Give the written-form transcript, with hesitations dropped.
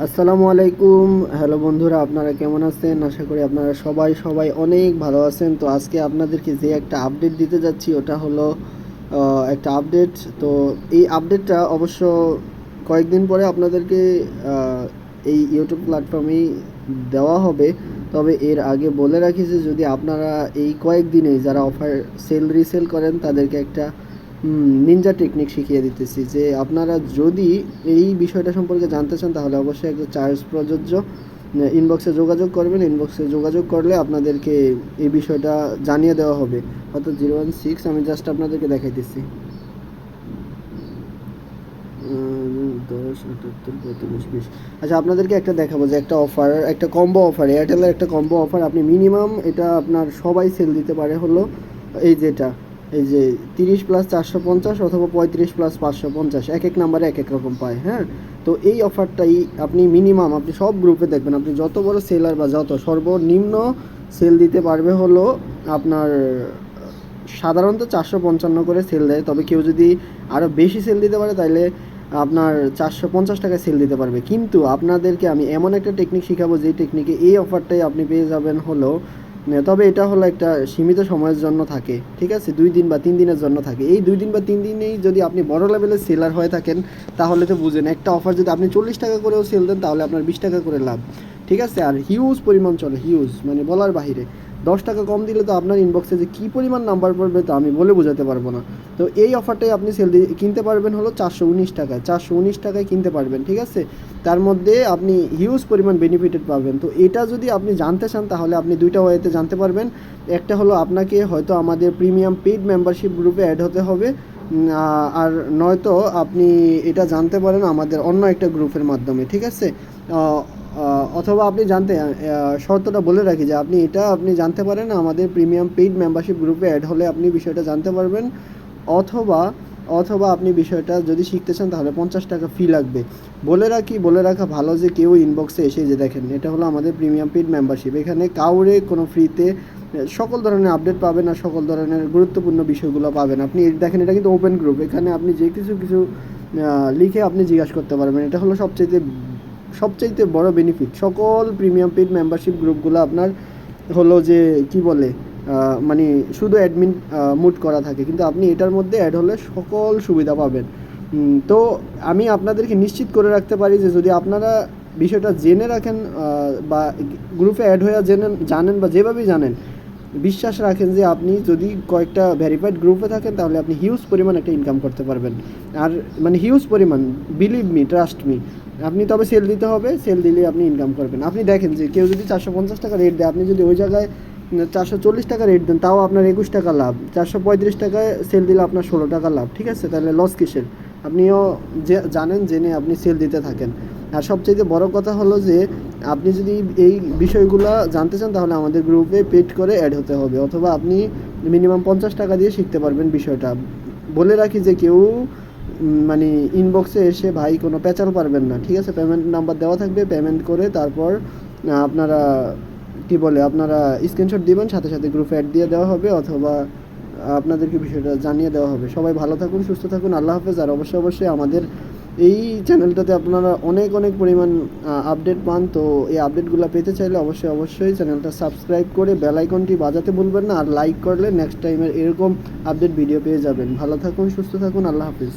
আসসালামু আলাইকুম। হ্যালো বন্ধুরা, আপনারা কেমন আছেন? আশা করি আপনারা সবাই অনেক ভালো আছেন। তো আজকে আপনাদেরকে যে একটা আপডেট দিতে যাচ্ছি ওটা হলো একটা আপডেট। তো এই আপডেটটা অবশ্য কয়েকদিন পরে আপনাদেরকে এই ইউটিউব প্ল্যাটফর্মেই দেওয়া হবে। তবে এর আগে বলে রাখি যে যদি আপনারা এই কয়েকদিনেই যারা অফার সেল রিসেল করেন তাদেরকে একটা নিনজা টেকনিক শিখিয়ে দিতেছি যে আপনারা যদি এই বিষয়টা সম্পর্কে জানতে চান তাহলে অবশ্যই একটা চার্জ প্রযোজ্য। ইনবক্সে যোগাযোগ করবেন, ইনবক্সে যোগাযোগ করলে আপনাদেরকে এই বিষয়টা জানিয়ে দেওয়া হবে। অর্থাৎ 016 আমি জাস্ট আপনাদেরকে দেখাইতেছি 10 78 35 20। আচ্ছা, আপনাদেরকে একটা দেখাবো যে একটা অফার, একটা কম্বো অফার, এয়ারটেলের একটা কম্বো অফার। আপনি মিনিমাম এটা আপনার সবাই সেল দিতে পারে হলো এই যেটা, এই যে 30+450 অথবা 35+550, এক এক নাম্বারে এক এক রকম পায়। হ্যাঁ, তো এই অফারটাই আপনি মিনিমাম আপনি সব গ্রুপে দেখবেন, আপনি যত বড় সেলার বা যত সর্বনিম্ন সেল দিতে পারবে হলো আপনার সাধারণত 455 করে সেল দেয়। তবে কেউ যদি আরও বেশি সেল দিতে পারে তাহলে আপনার 450 টাকায় সেল দিতে পারবে। কিন্তু আপনাদেরকে আমি এমন একটা টেকনিক শেখাবো যেই টেকনিকে এই অফারটাই আপনি পেয়ে যাবেন হলো, তবে এটা হলো একটা সীমিত সময়ের জন্য থাকে, ঠিক আছে? 2 দিন বা 3 দিনের জন্য থাকে। এই 2 দিন বা 3 দিনেই যদি আপনি বড় লেভেলের সেলার হয়ে থাকেন তাহলে তো বুঝেন, একটা অফার যদি আপনি 40 টাকা করেও সেল দেন তাহলে আপনার 20 টাকা করে লাভ, ঠিক আছে? আর হিউজ পরিমাণ চলে, হিউজ মানে বলার বাহিরে। 10 টাকা কম দিলে তো আপনার ইনবক্সে যে কী পরিমাণ নাম্বার পড়বে তা আমি বলে বোঝাতে পারবো না। তো এই অফারটাই আপনি সেল দিয়ে কিনতে পারবেন হলো 419 টাকায়, 419 টাকায় কিনতে পারবেন, ঠিক আছে? তার মধ্যে আপনি হিউজ পরিমাণ বেনিফিটেড পাবেন। তো এটা যদি আপনি জানতে চান তাহলে আপনি দুইটা ওয়েতে জানতে পারবেন। একটা হলো আপনাকে হয়তো আমাদের প্রিমিয়াম পেইড মেম্বারশিপ গ্রুপে অ্যাড হতে হবে, আর নয়তো আপনি এটা জানতে পারেন আমাদের অন্য একটা গ্রুপের মাধ্যমে, ঠিক আছে? অথবা আপনি জানতে শর্তটা বলে রাখি যে আপনি জানতে পারেন আমাদের প্রিমিয়াম পেইড মেম্বারশিপ গ্রুপে অ্যাড হলে আপনি বিষয়টা জানতে পারবেন। অথবা অথবা আপনি বিষয়টা যদি শিখতে চান তাহলে 50 টাকা ফি লাগবে। বলে রাখা ভালো যে কেউ ইনবক্সে এসে যে দেখেন এটা হলো আমাদের প্রিমিয়াম পেইড মেম্বারশিপ, এখানে কাউরে কোনো ফ্রিতে সকল ধরনের আপডেট পাবেন আর সকল ধরনের গুরুত্বপূর্ণ বিষয়গুলো পাবেন। আপনি দেখেন এটা কিন্তু ওপেন গ্রুপ, এখানে আপনি যে কিছু লিখে আপনি জিজ্ঞাসা করতে পারবেন। এটা হলো সবচাইতে বড় বেনিফিট। সকল প্রিমিয়াম পেইড মেম্বারশিপ গ্রুপগুলো আপনার হলো যে কি বলে মানে শুধু অ্যাডমিন মুড করা থাকে, কিন্তু আপনি এটার মধ্যে অ্যাড হলে সকল সুবিধা পাবেন। তো আমি আপনাদেরকে নিশ্চিত করে রাখতে পারি যে যদি আপনারা বিষয়টা জেনে রাখেন বা গ্রুপে অ্যাড হয়ে জানেন বা যেভাবেই জানেন, বিশ্বাস রাখেন যে আপনি যদি কয়েকটা ভেরিফাইড গ্রুপে থাকেন তাহলে আপনি হিউজ পরিমাণ একটা ইনকাম করতে পারবেন। আর মানে হিউজ পরিমাণ, বিলিভ মি, ট্রাস্ট মি। আপনি তবে সেল দিতে হবে, সেল দিলে আপনি ইনকাম করবেন। আপনি দেখেন যে কেউ যদি 450 টাকা রেট দেয়, আপনি যদি ওই জায়গায় 440 টাকা রেট দেন তাও আপনার 21 টাকা লাভ। 435 টাকায় সেল দিলে আপনার 16 টাকা লাভ, ঠিক আছে? তাহলে লস কিসের? আপনিও যে জানেন, জেনে আপনি সেল দিতে থাকেন। আর সবচেয়ে বড় কথা হলো যে আপনি যদি এই বিষয়গুলো জানতে চান তাহলে আমাদের গ্রুপে পেড করে অ্যাড হতে হবে, অথবা আপনি মিনিমাম 50 টাকা দিয়ে শিখতে পারবেন বিষয়টা। বলে রাখি যে কেউ মানে ইনবক্সে এসে ভাই কোনো পেঁচাল পারবেন না, ঠিক আছে? পেমেন্ট নাম্বার দেওয়া থাকবে, পেমেন্ট করে তারপর আপনারা কি বলে আপনারা স্ক্রিনশট দিবেন, সাথে সাথে গ্রুপে অ্যাড দিয়ে দেওয়া হবে, অথবা আপনাদেরকে বিষয়টা জানিয়ে দেওয়া হবে। সবাই ভালো থাকুন, সুস্থ থাকুন, আল্লাহ হাফেজ। আর অবশ্যই আমাদের এই চ্যানেলটাতে আপনারা অনেক পরিমাণ আপডেট পান। তো এই আপডেটগুলো পেতে চাইলে অবশ্যই চ্যানেলটা সাবস্ক্রাইব করে বেল আইকনটি বাজাতে ভুলবেন না। আর লাইক করলে নেক্সট টাইমের এরকম আপডেট ভিডিও পেয়ে যাবেন। ভালো থাকুন, সুস্থ থাকুন, আল্লাহ হাফেজ।